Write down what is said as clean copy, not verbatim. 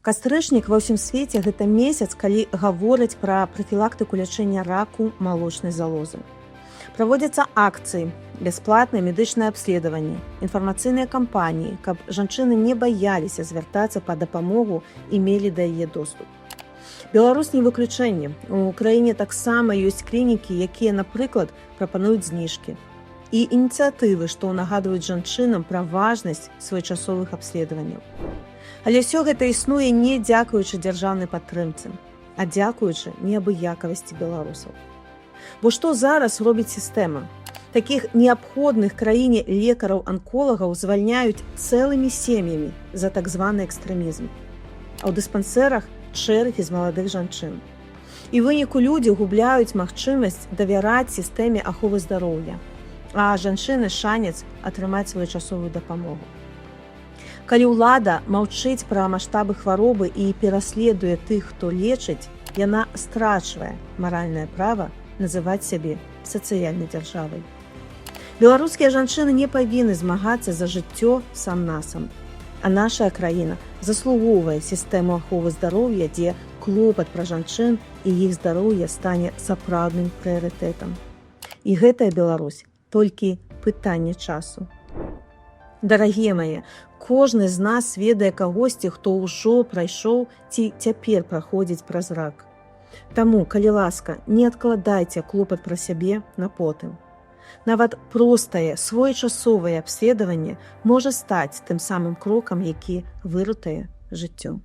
Кастрычнік ва ўсім свеце гэта месяц, калі гавораць пра прафілактыку лячэння раку малочнай залозы. Праводзяцца акцыі, бясплатнае медычнае абследаванне, інфармацыйныя кампаніі, каб жанчыны не баяліся звяртацца па дапамогу і мелі да яе доступ. Беларусь не выключэнне. У краіне таксама ёсць клінікі, якія, напрыклад, прапануюць зніжкі. І ініцыятывы, што нагадваюць жанчынам пра важнасць своечасовых абследаванняў. Але ўсё гэта існуе не дзякуючы дзяржаўнай падтрымцы, а дзякуючы неабыякавасці беларусаў. Бо што зараз робіць сістэма? Такіх неабходных краіне лекараў-анколагаў звальняюць цэлымі сем'ямі за так званы экстрэмізм. А ў дыспансерах чэргі з маладых жанчын. І выніку людзі губляюць магчымасць давяраць сістэме аховы здароўя, а жанчыны шанец атрымаць своечасовую дапамогу. Калі ўлада маўчыць пра маштабы хваробы і пераследуе тых, хто лечыць, яна страчвае маральнае права называць сябе сацыяльнай дзяржавай. Беларускія жанчыны не павінны змагацца за жыццё сам-насам. А наша краіна заслугоўвае сістэму аховы здароўя, дзе клопат пра жанчын і іх здароўе стане сапраўдным прыярытэтам. І гэтая Беларусь толькі пытанне часу. Дарагія мае, кожны з нас ведае кагосьці, хто ўжо прайшоў ці цяпер праходзіць праз рак. Таму, калі ласка, не адкладайце клопат пра сябе на потым. Нават простае, своечасовае абследаванне можа стаць тым самым крокам, які выратуе жыццё.